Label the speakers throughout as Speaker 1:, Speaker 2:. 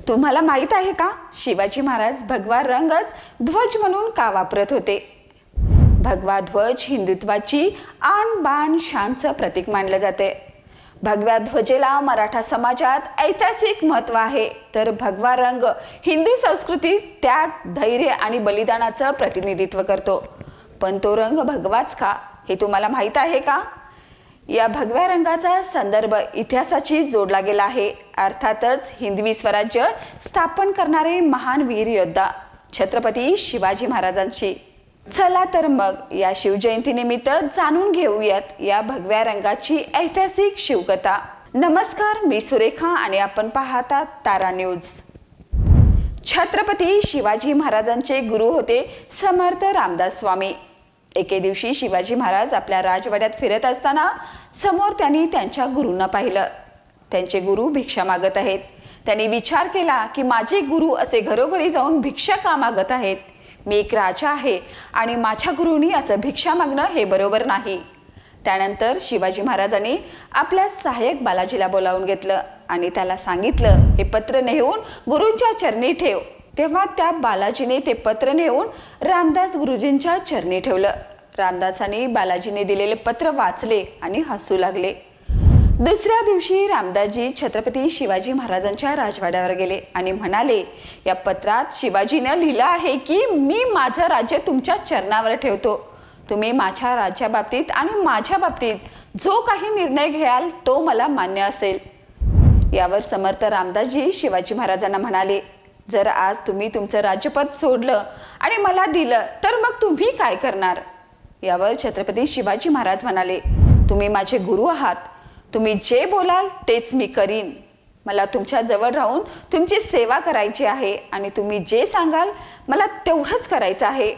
Speaker 1: तुम्हाला माहित आहे का, शिवाजी महाराज भगवा रंगच ध्वज म्हणून का वापरत होते? भगवा ध्वज हिंदुत्वाची आन बान शानचं प्रतीक मानले जाते। भगव्या ध्वजेला मराठा समाजात ऐतिहासिक महत्त्व आहे, तर भगवा रंग हिंदू संस्कृतीत त्याग, धैर्य आणि बलिदानाचं प्रतिनिधित्व करतो। पण तो रंग भगवाच का, हे तुम्हाला माहित आहे का? या भगव्या रंगाचा संदर्भ इतिहासाशी जोडला गेला आहे। अर्थातच हिंदवी स्वराज्य स्थापन करणारे महान वीर योद्धा छत्रपती शिवाजी महाराजांची। चला तर मग या शिवजयंतीनिमित्त जाणून घेऊयात या भगव्या रंगाची ऐतिहासिक शिवकथा। नमस्कार, मी सुरेखा आणि आपण पाहतात तारा न्यूज। छत्रपती शिवाजी महाराजांचे गुरु होते समर्थ रामदास स्वामी। एके दिवशी शिवाजी महाराज आपल्या राजवाड्यात फिरत असताना समोर त्यांनी त्यांच्या गुरूंना पाहिलं। त्यांचे गुरु भिक्षा मागत आहेत। त्यांनी विचार केला की माझे गुरु असे घरोघरी जाऊन भिक्षा का मागत आहेत? मी एक राजा आहे आणि माझ्या गुरूंनी असं भिक्षा मागणं हे बरोबर नाही। त्यानंतर शिवाजी महाराजांनी आपल्या सहाय्यक बालाजीला बोलावून घेतलं आणि त्याला सांगितलं, हे पत्र नेऊन गुरूंच्या चरणी ठेव। तेव्हा त्या बालाजीने ते पत्र नेऊन रामदास गुरुजींच्या चरणी ठेवलं। रामदासांनी बालाजीने दिलेले पत्र वाचले आणि हसू लागले। दुसऱ्या दिवशी रामदासजी छत्रपती शिवाजी महाराजांच्या राजवाड्यावर गेले आणि म्हणाले, या पत्रात शिवाजीने लिहिलं आहे की मी माझं राज्य तुमच्या चरणावर ठेवतो। तुम्ही माझ्या राज्याबाबतीत आणि माझ्या बाबतीत जो काही निर्णय घ्याल तो मला मान्य असेल। यावर समर्थ रामदासजी शिवाजी महाराजांना म्हणाले, जर आज तुम्ही तुमचं राज्यपद सोडलं आणि मला दिलं तर मग तुम्ही काय करणार? यावर छत्रपती शिवाजी महाराज म्हणाले, तुम्ही माझे गुरु आहात, तुम्ही जे बोलाल तेच मी करीन। मला तुमच्या जवळ राहून तुमची सेवा करायची आहे आणि तुम्ही जे सांगाल मला तेवढंच करायचं आहे।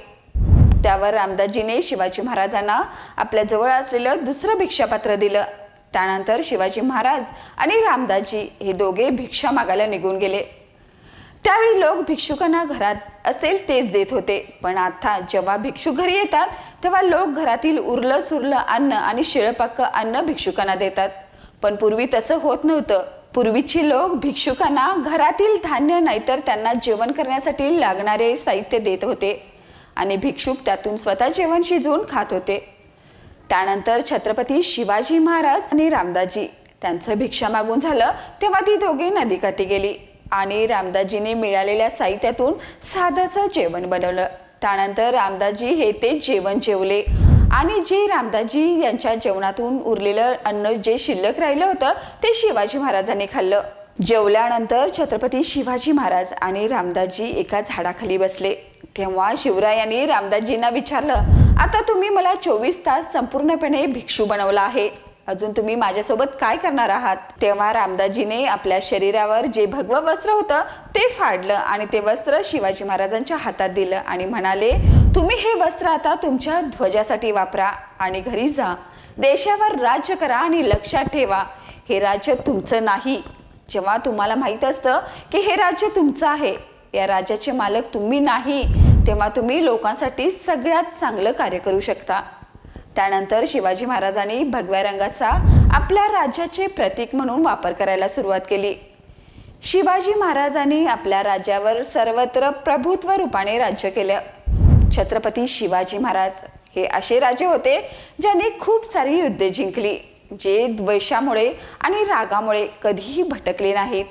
Speaker 1: त्यावर रामदासजीने शिवाजी महाराजांना आपल्या जवळ असलेलं दुसरं भिक्षापत्र दिलं। त्यानंतर शिवाजी महाराज आणि रामदासजी हे दोघे भिक्षा मागायला निघून गेले। त्यावेळी लोक भिक्षुकांना घरात असेल तेच देत होते, पण आता जेव्हा भिक्षुक घरी येतात तेव्हा लोक घरातील उरलं सुरलं अन्न आणि शिळपक्क अन्न भिक्षुकांना देतात। पण पूर्वी तसं होत नव्हतं। पूर्वीची लोक भिक्षुकांना घरातील धान्य नाहीतर त्यांना जेवण करण्यासाठी लागणारे साहित्य देत होते आणि भिक्षुक त्यातून स्वतः जेवण शिजवून खात होते। त्यानंतर छत्रपती शिवाजी महाराज आणि रामदासजी त्यांचं भिक्षा मागून झालं तेव्हा ती दोघे नदीकाठी गेली आणि रामदासजीने मिळालेल्या साहित्यातून साधंसं जेवण बनवलं। त्यानंतर रामदासजी हे ते जेवण जेवले आणि जे रामदासजी यांच्या जेवणातून उरलेलं अन्न जे शिल्लक राहिलं होतं ते शिवाजी महाराजांनी खाल्लं। जेवल्यानंतर छत्रपती शिवाजी महाराज आणि रामदासजी एका झाडाखाली बसले। तेव्हा शिवरायांनी रामदासजींना विचारलं, आता तुम्ही मला 24 तास संपूर्णपणे भिक्षू बनवला आहे, अजून तुम्ही माझ्यासोबत काय करणार आहात? तेव्हा रामदासजीने आपल्या शरीरावर जे भगवं वस्त्र होतं ते फाडलं आणि ते वस्त्र शिवाजी महाराजांच्या हातात दिलं आणि म्हणाले, तुम्ही हे वस्त्र आता तुमच्या ध्वजासाठी वापरा आणि घरी जा, देशावर राज्य करा आणि लक्षात ठेवा, हे राज्य तुमचं नाही। जेव्हा तुम्हाला माहित असतं की हे राज्य तुमचं आहे, या राज्याचे मालक तुम्ही नाही, तेव्हा तुम्ही लोकांसाठी सगळ्यात चांगलं कार्य करू शकता। त्यानंतर शिवाजी महाराजांनी भगव्या रंगाचा आपल्या राज्याचे प्रतीक म्हणून वापर करायला सुरुवात केली। शिवाजी महाराजांनी आपल्या राज्यावर सर्वत्र प्रभुत्व रूपाने राज्य केलं। छत्रपती शिवाजी महाराज हे असे राजे होते ज्यांनी खूप सारी युद्धे जिंकली, जे द्वेषामुळे आणि रागामुळे कधीही भटकले नाहीत।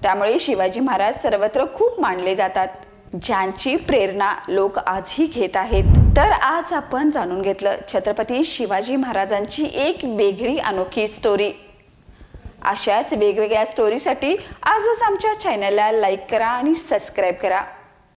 Speaker 1: त्यामुळे शिवाजी महाराज सर्वत्र खूप मानले जातात, ज्यांची प्रेरणा लोक आजही घेत आहेत। तर आज आपण जाणून घेतलं छत्रपती शिवाजी महाराजांची एक वेगळी अनोखी स्टोरी। अशाच वेगवेगळ्या स्टोरीसाठी आजच आमच्या चॅनलला लाईक करा आणि सबस्क्राईब करा।